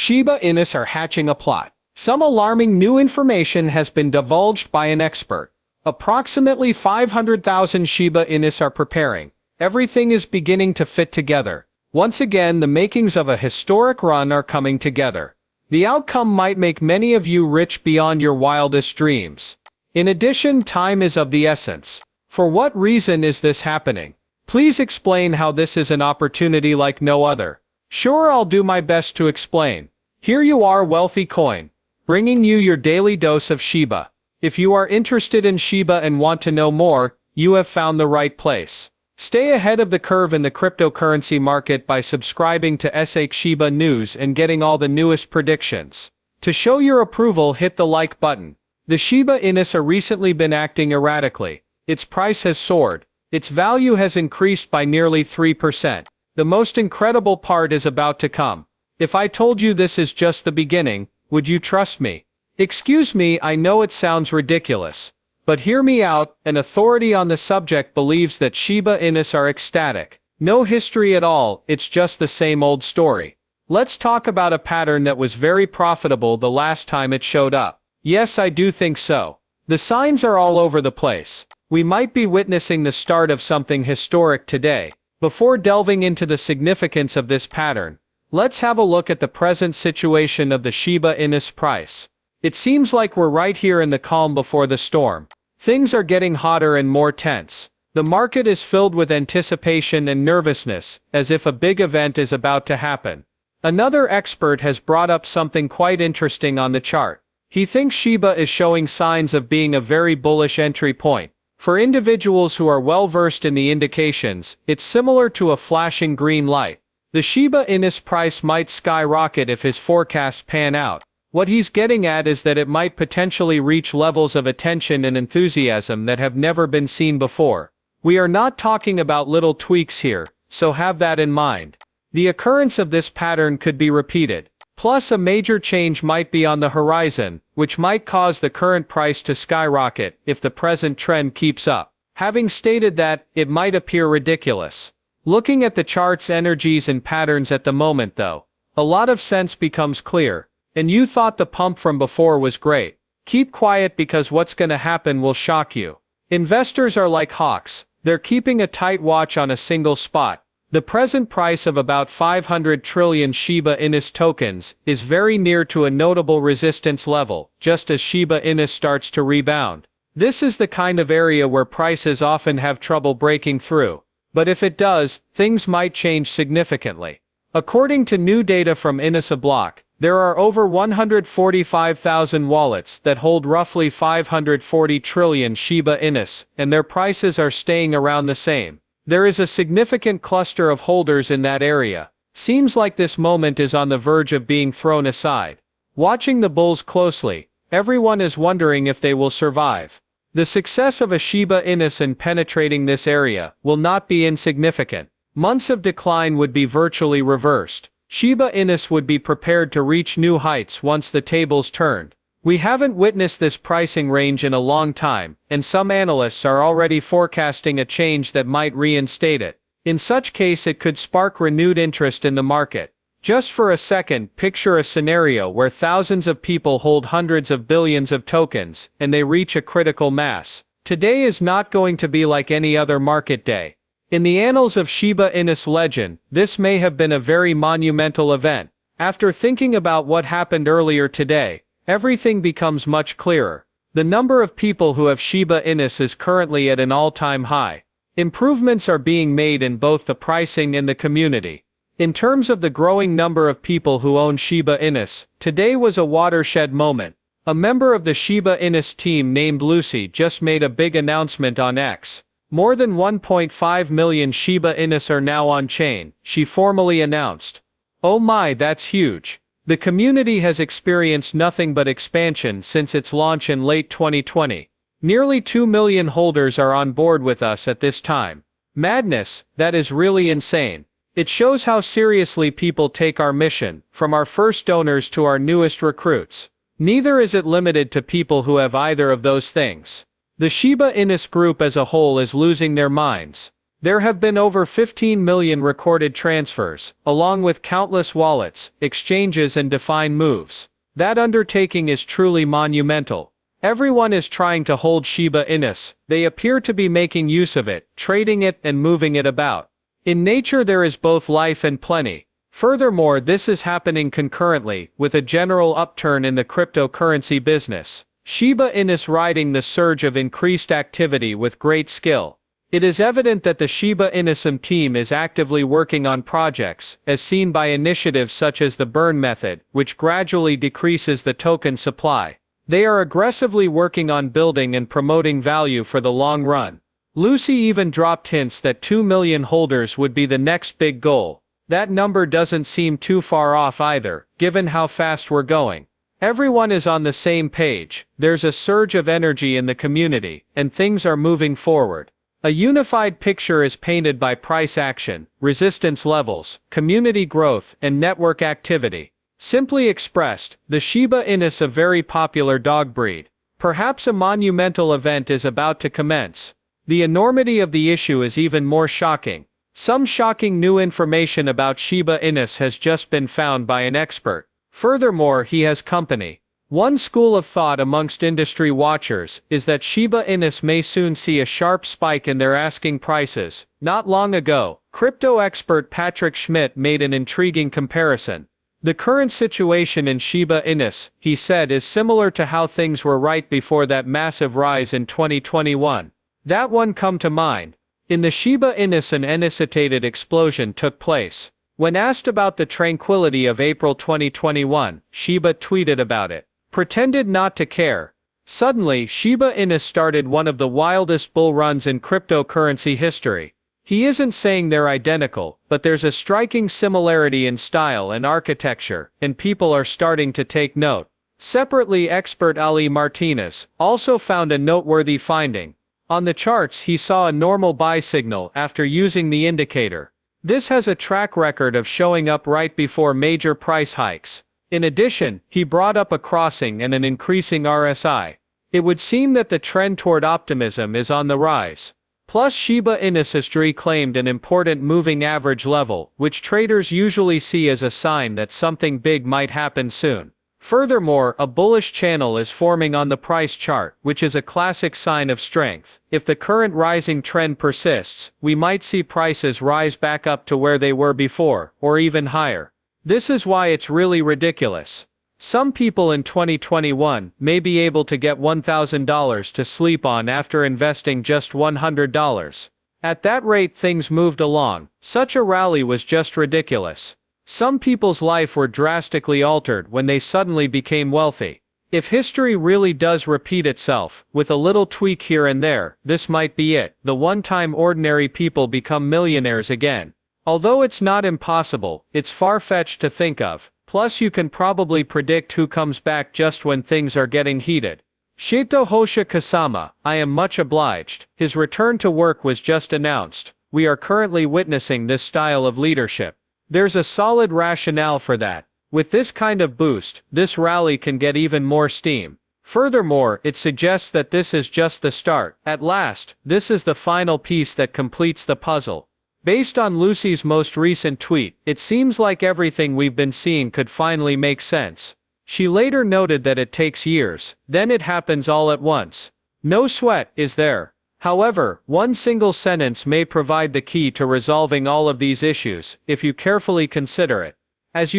Shiba Inus are hatching a plot. Some alarming new information has been divulged by an expert. Approximately 500,000 Shiba Inus are preparing. Everything is beginning to fit together. Once again, the makings of a historic run are coming together. The outcome might make many of you rich beyond your wildest dreams. In addition, time is of the essence. For what reason is this happening? Please explain how this is an opportunity like no other. Sure, I'll do my best to explain. Here you are, Wealthy Coin, bringing you your daily dose of Shiba. If you are interested in Shiba and want to know more, you have found the right place. Stay ahead of the curve in the cryptocurrency market by subscribing to SHIBA News and getting all the newest predictions. To show your approval, hit the like button. The Shiba Inus are recently been acting erratically. Its price has soared. Its value has increased by nearly 3%. The most incredible part is about to come. If I told you this is just the beginning, would you trust me? Excuse me, I know it sounds ridiculous. But hear me out, an authority on the subject believes that Shiba Inus are ecstatic. No history at all, it's just the same old story. Let's talk about a pattern that was very profitable the last time it showed up. Yes, I do think so. The signs are all over the place. We might be witnessing the start of something historic today. Before delving into the significance of this pattern, let's have a look at the present situation of the Shiba Inus price. It seems like we're right here in the calm before the storm. Things are getting hotter and more tense. The market is filled with anticipation and nervousness, as if a big event is about to happen. Another expert has brought up something quite interesting on the chart. He thinks Shiba is showing signs of being a very bullish entry point. For individuals who are well versed in the indications, it's similar to a flashing green light. The Shiba Inus price might skyrocket if his forecasts pan out. What he's getting at is that it might potentially reach levels of attention and enthusiasm that have never been seen before. We are not talking about little tweaks here, so have that in mind. The occurrence of this pattern could be repeated. Plus, a major change might be on the horizon, which might cause the current price to skyrocket if the present trend keeps up. Having stated that, it might appear ridiculous. Looking at the chart's energies and patterns at the moment though, a lot of sense becomes clear. And you thought the pump from before was great. Keep quiet because what's gonna happen will shock you. Investors are like hawks. They're keeping a tight watch on a single spot. The present price of about 500 trillion Shiba Inus tokens is very near to a notable resistance level, just as Shiba Inus starts to rebound. This is the kind of area where prices often have trouble breaking through. But if it does, things might change significantly. According to new data from Block, there are over 145,000 wallets that hold roughly 540 trillion Shiba Inus, and their prices are staying around the same. There is a significant cluster of holders in that area. Seems like this moment is on the verge of being thrown aside. Watching the bulls closely, everyone is wondering if they will survive. The success of a Shiba Inus in penetrating this area will not be insignificant. Months of decline would be virtually reversed. Shiba Inus would be prepared to reach new heights once the tables turned. We haven't witnessed this pricing range in a long time, and some analysts are already forecasting a change that might reinstate it. In such case, it could spark renewed interest in the market. Just for a second, picture a scenario where thousands of people hold hundreds of billions of tokens, and they reach a critical mass. Today is not going to be like any other market day. In the annals of Shiba Inus legend, this may have been a very monumental event. After thinking about what happened earlier today, everything becomes much clearer. The number of people who have Shiba Inus is currently at an all-time high. Improvements are being made in both the pricing and the community. In terms of the growing number of people who own Shiba Inus, today was a watershed moment. A member of the Shiba Inus team named Lucy just made a big announcement on X. More than 1.5 million Shiba Inus are now on-chain, she formally announced. Oh my, that's huge. The community has experienced nothing but expansion since its launch in late 2020. Nearly 2 million holders are on board with us at this time. Madness, that is really insane. It shows how seriously people take our mission, from our first donors to our newest recruits. Neither is it limited to people who have either of those things. The Shiba Inus group as a whole is losing their minds. There have been over 15 million recorded transfers, along with countless wallets, exchanges and defined moves. That undertaking is truly monumental. Everyone is trying to hold Shiba Inus. They appear to be making use of it, trading it and moving it about. In nature there is both life and plenty. Furthermore, this is happening concurrently, with a general upturn in the cryptocurrency business. Shiba Inus riding the surge of increased activity with great skill. It is evident that the Shiba Inusum team is actively working on projects, as seen by initiatives such as the burn method, which gradually decreases the token supply. They are aggressively working on building and promoting value for the long run. Lucy even dropped hints that 2 million holders would be the next big goal. That number doesn't seem too far off either, given how fast we're going. Everyone is on the same page, there's a surge of energy in the community, and things are moving forward. A unified picture is painted by price action, resistance levels, community growth, and network activity. Simply expressed, the Shiba Inus, a very popular dog breed. Perhaps a monumental event is about to commence. The enormity of the issue is even more shocking. Some shocking new information about Shiba Inus has just been found by an expert. Furthermore, he has company. One school of thought amongst industry watchers is that Shiba Inus may soon see a sharp spike in their asking prices. Not long ago, crypto expert Patrick Schmidt made an intriguing comparison. The current situation in Shiba Inus, he said, is similar to how things were right before that massive rise in 2021. That one come to mind. In the Shiba Inus, an unanticipated explosion took place. When asked about the tranquility of April 2021, Shiba tweeted about it. Pretended not to care. Suddenly, Shiba Inus started one of the wildest bull runs in cryptocurrency history. He isn't saying they're identical, but there's a striking similarity in style and architecture, and people are starting to take note. Separately, expert Ali Martinez also found a noteworthy finding. On the charts, he saw a normal buy signal after using the indicator. This has a track record of showing up right before major price hikes. In addition, he brought up a crossing and an increasing RSI. It would seem that the trend toward optimism is on the rise. Plus, Shiba Inus has reclaimed an important moving average level, which traders usually see as a sign that something big might happen soon. Furthermore, a bullish channel is forming on the price chart, which is a classic sign of strength. If the current rising trend persists, we might see prices rise back up to where they were before, or even higher. This is why it's really ridiculous. Some people in 2021 may be able to get $1,000 to sleep on after investing just $100. At that rate things moved along. Such a rally was just ridiculous. Some people's life were drastically altered when they suddenly became wealthy. If history really does repeat itself, with a little tweak here and there, this might be it. The one-time ordinary people become millionaires again. Although it's not impossible, it's far-fetched to think of. Plus you can probably predict who comes back just when things are getting heated. Shito Hosha Kasama, I am much obliged. His return to work was just announced. We are currently witnessing this style of leadership. There's a solid rationale for that. With this kind of boost, this rally can get even more steam. Furthermore, it suggests that this is just the start. At last, this is the final piece that completes the puzzle. Based on Lucy's most recent tweet, it seems like everything we've been seeing could finally make sense. She later noted that it takes years, then it happens all at once. No sweat, is there? However, one single sentence may provide the key to resolving all of these issues, if you carefully consider it. As you